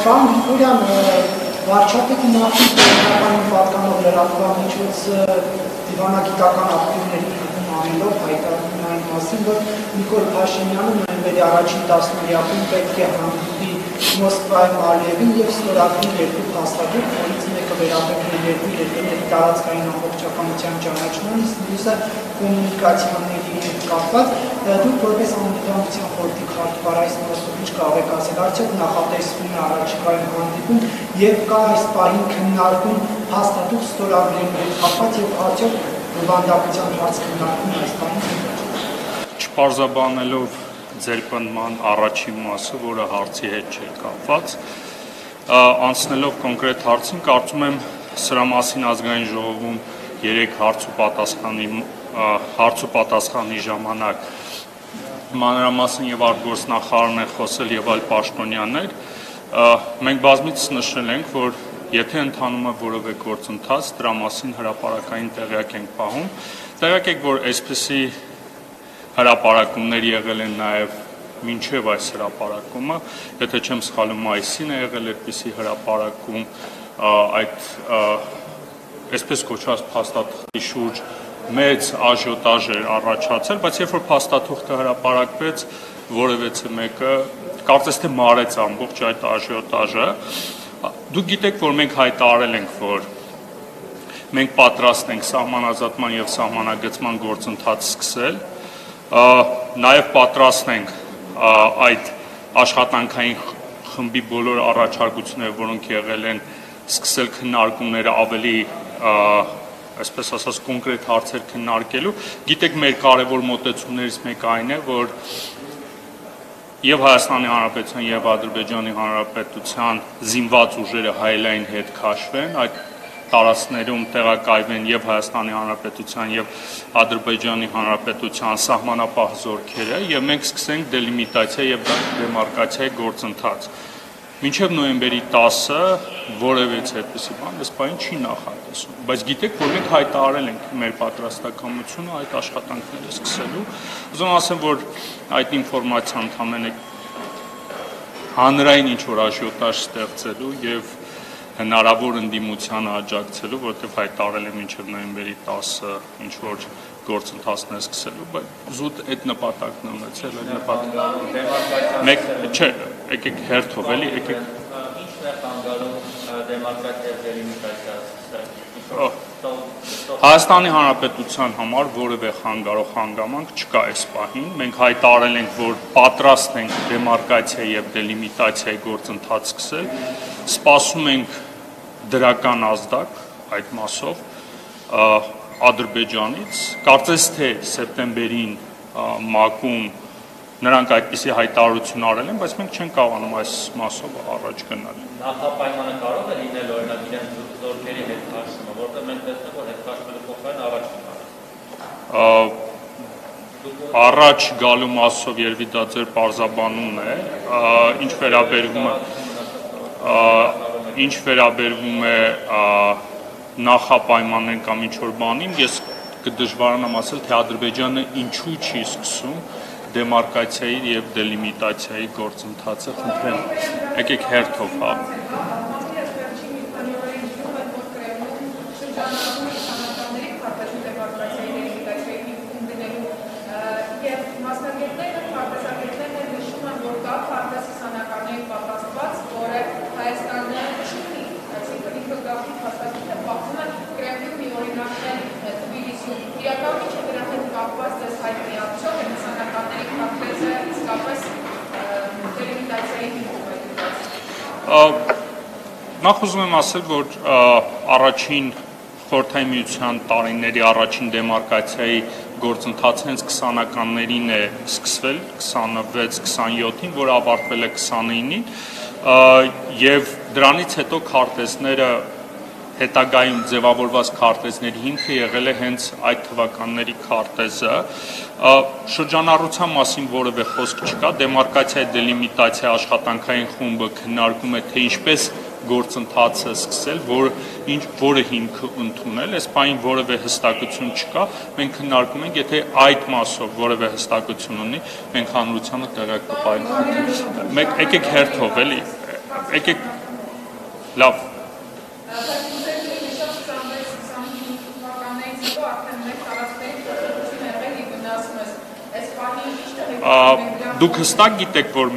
Պարոն Գրիգորյան, վարչապետի նախին տեղեկատվային պատկանող լրատվամիջոց դիվանագիտական ակտիվների անելով հայտարարում այն մասին, որ Նիկոլ Փաշինյանը նոյեմբերի առաջին 10-ամյակում պետք է հանդիպի Մոսկվայում Ալիևին և ստորագրի երկու փաստաթուղթ, որից մեկը վերաբերում է երկու երկրների տարածքային ամբողջականության ճանաչման, իսկ մյուսը կոմունիկացիաների հետ կապված։ Դուք որպես Անվտանգության խորհրդի քարտուղար այս մասով ինչ կարող եք ասել, արդյոք նախատեսվում է առաջիկայում հանդիպում և կա այս պահին քննարկում փաստաթուղթ ստորագրելու հետ կապված և արդյոք բովանդակության հարց քննարկում այս պահին։ Չպարզաբանելով ձեր պնդման առաջին մասը, որը հարցի հետ չէր կապված, անցնելով կոնկրետ հարցին, կարծում եմ սրա մասին ազգային ժողովում 3 հարց ու պատասխանի ժամանակ մանրամասն եւ արտգործնախարարն է խոսել եւ այլ պաշտոնյաներ, մենք բազմիցս նշել ենք, որ եթե ընթանում է որևէ գործընթաց, դրա մասին հրապարակային տեղյակ ենք պահում, տեղյակ եք, որ այսպիսի հրապարակումներ եղել են նաև մինչև այս հրապարակումը, եթե չեմ սխալվում մայիսին է եղել այդպիսի հրապարակում, այդ այսպես կոչված փաստաթղթի շուրջ մեծ աժիոտաժ էր առաջացել, բայց երբ որ փաստաթուղթը հրապարակվեց, որևէ մեկը կարծես թե մարեց ամբողջ այդ աժիոտաժը, դուք գիտեք, որ մենք հայտարարել ենք, որ մենք պատրաստ ենք սահմանազատման և սահմանագծման գործընթաց սկսել, նաև պատրաստ ենք այդ աշխատանքային խմբի բոլոր առաջարկությունները, որոնք եղել են, սկսել քննարկումները ավելի, այսպես ասած, կոնկրետ հարցեր քննարկելու։ Գիտեք, մեր կարևոր մոտեցումներից մեկը այն է, որ և Հայաստանի Հանրապետության և Ադրբեջանի Հանրապետության զինված ուժերը հայելային հետ քաշվեն, այդ տարածքներում տեղակայվեն և Հայաստանի Հանրապետության և Ադրբեջանի Հանրապետության սահմանապահ զորքերը և մենք սկսենք դելիմիտացիա և դեմարկացիայի գործընթաց։ Մինչև նոյեմբերի 10-ը որևէ այդպիսի բան այս պահին չի նախատեսվում, բայց գիտեք, որ մենք հայտարարել ենք մեր պատրաստակամությունը այդ աշխատանքները սկսելու։ Ուզում ասեմ, որ այդ ինֆորմացիան ընդամենը հանրային ինչ-որ աժիոտաժ ստեղծելու և հնարավոր ընդդիմությանը աջակցելու, որովհետև հայտարարել է մինչև նոյեմբերի 10-ը ինչ-որ գործընթացներ սկսելու, բայց զուտ այդ նպատակն է ունեցել, այդ նպատակը։ Մեկ, չէ, եկեք հերթով, էլի, եկեք։ Ինչն է խանգարում դեմոկրատիա դելիմիտացիա սկսել։ Հայաստանի Հանրապետության համար որևէ խանգարող հանգամանք չկա այս պահին։ Մենք հայտարարել ենք, որ պատրաստ ենք դեմարկացիայի և դելիմիտացիայի գործընթաց սկսել, սպասում ենք դրական ազդակ այդ մասով Ադրբեջանից, կարծես թե սեպտեմբերին ՄԱԿ-ում նրանք այդպիսի հայտարարություն արել են, բայց մենք չենք կարողանում այս մասով առաջ գնալ։ Նախապայմանը կարող է լինել օրինակ իրենց զորքերի հետ քաշումը, որտեղ մենք տեսնենք, որ հետ քաշվելու փոխարեն առաջ գնալ։ Առաջ գալու մասով երևի դա ձեր պարզաբանումն է, ինչ վերաբերվում է նախապայմաններ կամ ինչ-որ բանին, ես կդժվարանամ ասել, թե Ադրբեջանը ինչու չի սկսում դեմարկացիայի և դելիմիտացիայի գործընթացը, խնդրեմ, եկեք հերթով, հա։ Նախ ուզում եմ ասել, որ առաջին Խորհրդային Միության տարիների առաջին դեմարկացիայի գործընթացը հենց 20-ականներին է սկսվել, 26-27-ին, որը ավարտվել է 29-ին, և դրանից հետո քարտեզները հետագայում ձևավորված քարտեզների հիմքը եղել է հենց այդ թվականների քարտեզը, շրջանառության մասին որևէ խոսք չկա, դեմարկացիայի դելիմիտացիա աշխատանքային խումբը քննարկում է, թե ինչպես գործընթացը սկսել, որը հիմքը ընդունել, այս պահին որևէ հստակություն չկա, մենք քննարկում ենք, եթե այդ մասով որևէ հստակություն ունի, մենք հանրությանը տեղյակ կտանենք։ Եկեք հերթով, էլի, եկեք լավ Դուք հստակ գիտեք, որ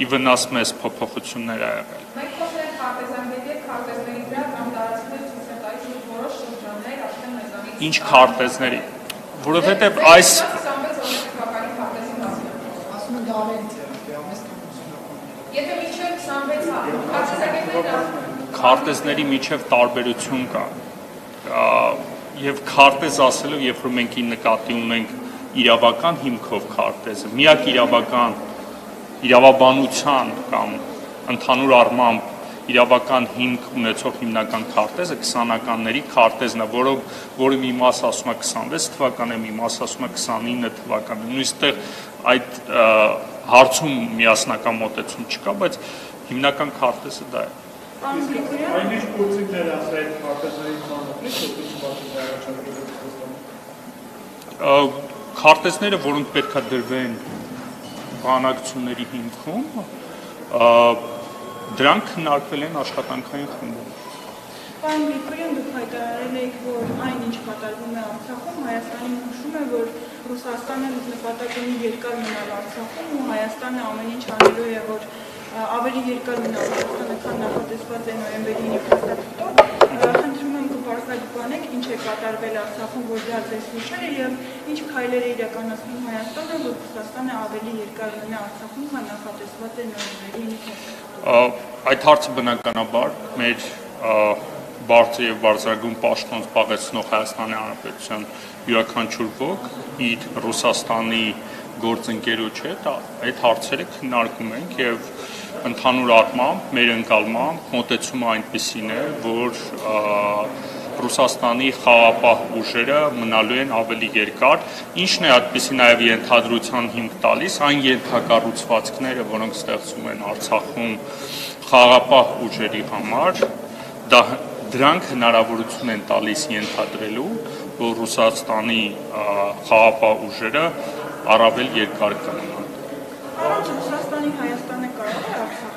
ի վնաս մեզ փոփոխություններ ա եղել։ Մենք խոսել ենք քարտեզանների եւ քարտեզների վրա կամ տարածքներ ցույց են տալիս, որ որոշ շրջաններ արդեն մեզանից Ինչ քարտեզների, որովհետև այս Ասում են դա ավելի ծերք է, ամես կամ ուսումնական։ Եթե մինչև 26 քարտեզագետներն քարտեզների միջև տարբերություն կա։ Եվ քարտեզ ասելով, երբ որ մենք նկատի ունենք իրավական հիմքով քարտեզը, միակ իրավաբանության կամ ընդհանուր առմամբ իրավական հիմք ունեցող հիմնական քարտեզը 20-ականների քարտեզն է, որը մի մասը ասում է 26 թվականը, մի մասը ասում է 29 թվականը։ Նույնիսկ այդ հարցում միասնական մոտեցում չկա, բայց հիմնական քարտեզը դա է։ Այն ինչ գործիքներ ասա այդ քարտեզների ծանոթից, Քարտեզները, որոնք պետք է դրվեն բանակցությունների հիմքում, դրանք քննարկվել են աշխատանքային խմբում։ Պարոն Գրիգորյան, դուք հայտարարել եք, որ այն ինչ կատարվում է Արցախում, Հայաստանին հուշում է, որ Ռուսաստանը նպատակ ունի երկար մնալ Արցախում ու Հայաստանը ամեն ինչ անելու է, որ ավելի երկար մնալ Ռուսաստանը, քան նախատեսված է նոյեմբերի 9-ի փաստաթղթով։ Խնդրում եմ կպարզաբանեք, ինչ է կատարվել Արցախում, որ դա ձեզ հուշել է եւ ինչ քայլեր է իրականացնում Հայաստանը, որ Ռուսաստանը ավելի երկար մնա Արցախում, քան նախատեսված է նոյեմբերի 9-ի փաստաթղթով։ Այդ հարցը բնականաբար մեր բարձր եւ բարձրագույն պաշտոն զբաղեցնող Հայաստանի Հանրապետության յուրաքանչյուր ոք իր Ռուսաստանի գործընկերոջ հետ այդ հարցերը քննարկում ենք եւ ընդհանուր առմամբ մեր ընկալմամբ մոտեցումը այնպեսին է, որ Ռուսաստանի խաղապահ ուժերը մնալու են ավելի երկար, ինչն է այդպեսի նաեւ ենթադրության հիմք տալիս այն ենթակառուցվածքները, որոնք ստեղծում են Արցախում խաղապահ ուժերի համար, դրանք հնարավորություն են տալիս ենթադրելու, որ Ռուսաստանի խաղապահ ուժերը առավել երկար կմնան։ Առանց Ռուսաստանի Հայաստանը կարող է Արցախը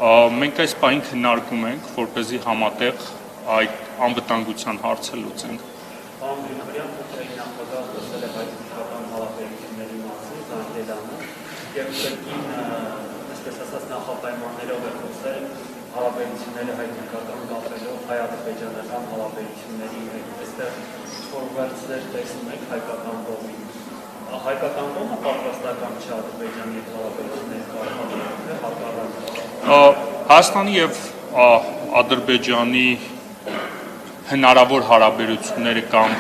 Մենք այս պահին քննարկում ենք, որպեսզի համատեղ այդ անվտանգության հարցը լուծենք։ Պարոն Գրիգորյան, փոքրիկ նախագահ խոսել է հայ-թուրքական հարաբերությունների մասին, Զանգելյանը, եւ կրկին, այսպես ասած, նախապայմաններով է խոսել հարաբերությունները հայ-թուրքական կապելով հայ-ադրբեջանական հարաբերությունների հետ։ Այստեղ ֆորվարդներ տեսնում եք հայկական կողմին։ Հայկական կողմը պատրաստական չէ Ադրբեջանի հետ հարաբերություններ կարգավորել, հակառակը։ Հայաստանի եւ Ադրբեջանի հնարավոր հարաբերությունները կամ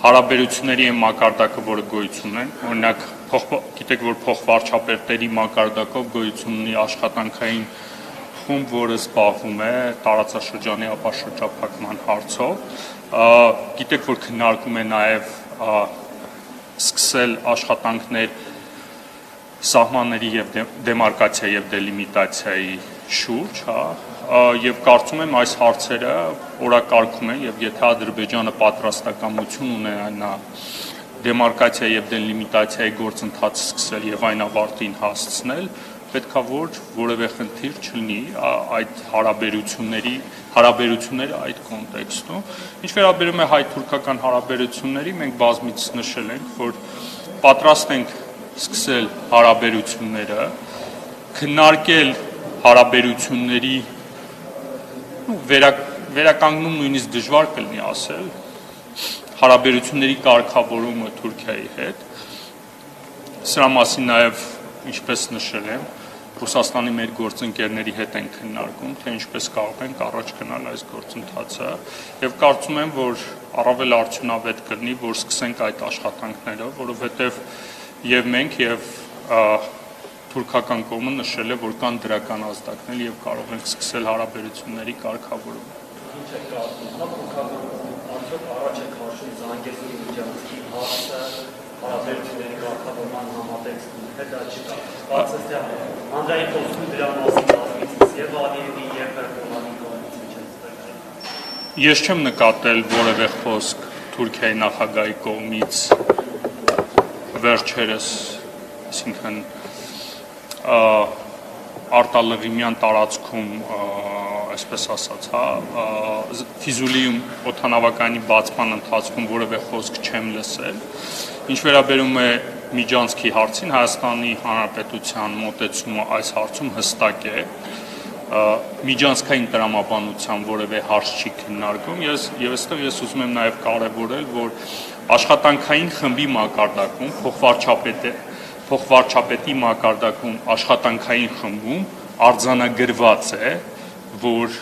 հարաբերությունների այն մակարդակը, որը գոյություն ունեն, օրինակ գիտեք, որ փոխվարչապետերի մակարդակով գոյություն ունի աշխատանքային խումբ, որը զբաղվում է տարածաշրջանի ապաշրջափակման հարցով, գիտեք, որ քննարկում է նաեւ սկսել աշխատանքներ սահմանների եւ դեմարկացիա եւ դելիմիտացիայի շուրջ, եւ կարծում եմ այս հարցերը օրակարգում են եւ եթե Ադրբեջանը պատրաստակամություն ունենա դեմարկացիա եւ դելիմիտացիայի գործընթացը սկսել եւ այն ավարտին հասցնել, պետքա որ որևէ խնդիր չլինի այդ հարաբերությունները այդ կոնտեքստում։ Ինչ վերաբերում է հայ-թուրքական հարաբերությունների, մենք բազմիցս նշել ենք, որ պատրաստ ենք սկսել հարաբերությունները, քննարկել հարաբերությունների վերականգնում նույնիսկ դժվար կլինի ասել, հարաբերությունների կարգավորումը Թուրքիայի հետ։ Սրա մասին նաև, ինչպես նշել եմ, Ռուսաստանի մեր գործընկերների հետ են քննարկում, թե ինչպես կարող ենք առաջ գնալ այս գործընթացը, եւ կարծում եմ, որ առավել արդյունավետ կլինի, որ սկսենք այդ աշխատանքները, որովհետեւ եւ մենք եւ թուրքական կողմը նշել է, որ կան դրական ազդակներ եւ կարող ենք սկսել հարաբերությունների կարգավորումը։ Ինչ է արդյոք առաջ է քաշում Զանգեզուրի միջանցքի հարցը հարաբերությունների կարգավորման համատեքստում, թե դա չկա։ Բացած հանրային խոսքում դրա մասին բազմիցս եւ Ալիևի եւ Էրդողանի կողմից միջանցվել։ Ես չեմ նկատել որևէ խոսք Թուրքիայի նախագահի կողմից վերջերս, այսինքն արտալղիմյան տարածքում, այսպես ասած, հա, Ֆիզուլիում օդանավակայանի բացման ընթացքում որևէ խոսք չեմ լսել։ Ինչ վերաբերում է Միջանցքի հարցին, Հայաստանի Հանրապետության մոտեցումը այս հարցում հստակ է։ Միջանցքային տրամաբանության որևէ հարց չի քննարկվում, եւ այստեղ ես ուզում եմ նաեւ կարեւորել, որ աշխատանքային խմբի մակարդակում փոխվարչապետի մակարդակում աշխատանքային խմբում արձանագրված է, որ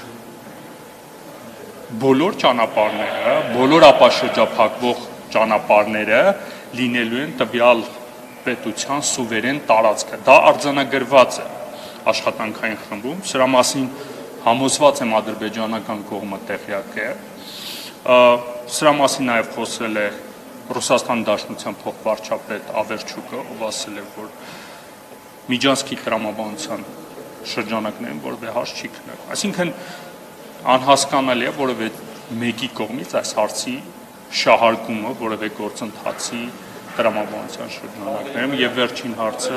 բոլոր ճանապարհները, բոլոր ապաշրջափակվող ճանապարհները լինելու են տվյալ պետության սուվերեն տարածքը։ Դա արձանագրված է աշխատանքային խմբում, սրա մասին համոզված եմ ադրբեջանական կողմը տեղյակ է։ Սրա մասին նաև խոսել է Ռուսաստան Դաշնության փոխվարչապետ Ավերչուկը, ով ասել է, որ Միջանցքի տրամաբանության շրջանակներում որևէ հարց չի քննարկվում։ Այսինքն անհասկանալի է որևէ մեկի կողմից այս հարցի շահարկումը որևէ գործընթացի տրամաբանության շրջանակներում եւ վերջին հարցը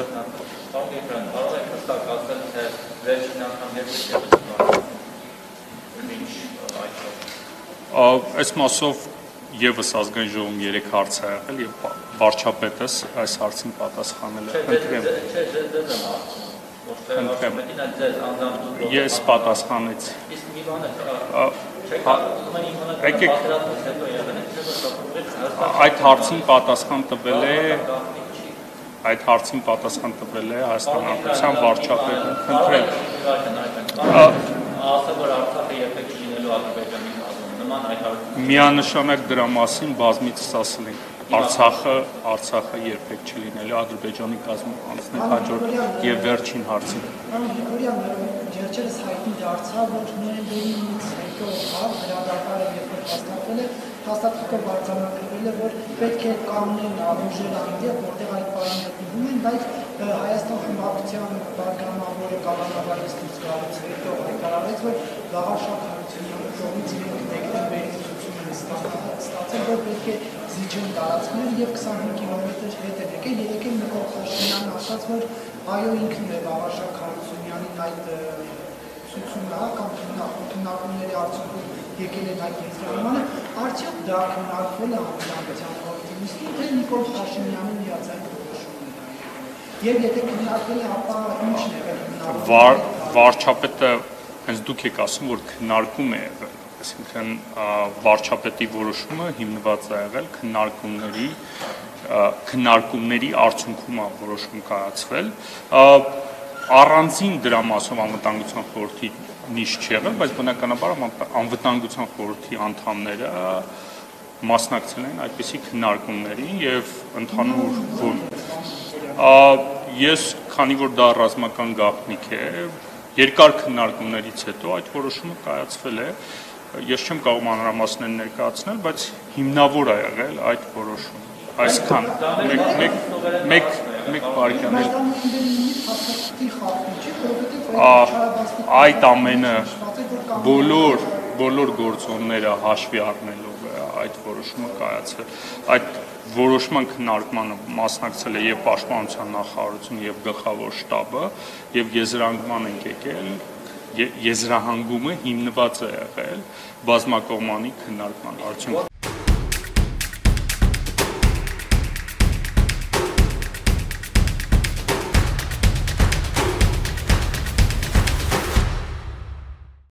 այս մասով եւս ազգային ժողովում 3 հարց է եղել եւ վարչապետս այս հարցին պատասխանել է։ Ես պատասխանեցի։ Այդ հարցին պատասխան տվել է Հայաստան Հանրապետության վարչապետը, խնդրեմ։ Միանշանակ դրա մասին բազմիցս ասել ենք, Արցախը երբեք չլինելու Ադրբեջանի կազմում անցնել հաջորդ եւ վերջին հարցին։ Ջերջերս հայտնի դարձավ, որ նոյեմբերի 5-ից հրադադարը երբ հաստատվել է, հաստատվելով արձանագրվել է, որ պետք է կանոնեն ուժեր այնտեղ, որտեղ այդ բանը գտնվում են, բայց Հայաստան խմբակցության պատգամավորը Կալանավարիստից գալուց հետո հայտարարեց, որ Լավաշակ Հարությունյանի կողմից իրենք դեկտեմբերի ցույցում են ստացել, որ պետք է զիջեն տարածքներ եւ 25 կիլոմետր հետ է եկել, երեկ Նիկոլ Փաշինյանն ասաց, որ այո ինքն է Լավաշակ Հարությունյանին այդ ցույցումը կամ քննարկումների արդյունքում եկել են այդ եզրահանգանը, արդյոք դա քննարկվել է անվտանգության կոմիտեի, թե Նիկոլ Փաշինյանի միաձայն որոշումն է։ Եվ եթե քննարկվել է, ապա ի՞նչն է եղել։ Վարչապետը հենց դուք եք ասում, որ քննարկում է եղել, այսինքն վարչապետի որոշումը հիմնված է եղել քննարկումների արդյունքում է որոշում կայացվել։ Առանձին դրա մասով անվտանգության խորհրդի նիշ չի եղել, բայց բնականաբար անվտանգության խորհրդի անդամները մասնակցել են այդպիսի քննարկումներին եւ ընդհանուր ես քանի որ դա ռազմական գաղտնիք է, երկար քննարկումներից հետո այդ որոշումը կայացվել է, ես չեմ կարող մանրամասներ ներկայացնել, բայց հիմնավոր է եղել այդ որոշումը, այսքան մեկ բարգանել այդ ամենը բոլոր գործոնները հաշվի առնելով է այդ որոշումը կայացել, այդ որոշման քննարկմանը մասնակցել է եւ Պաշտպանության նախարարությունը եւ գլխավոր շտաբը եւ եզրահանգման ենք եկել, եզրահանգումը հիմնված է եղել բազմակողմանի քննարկման արդյունքում։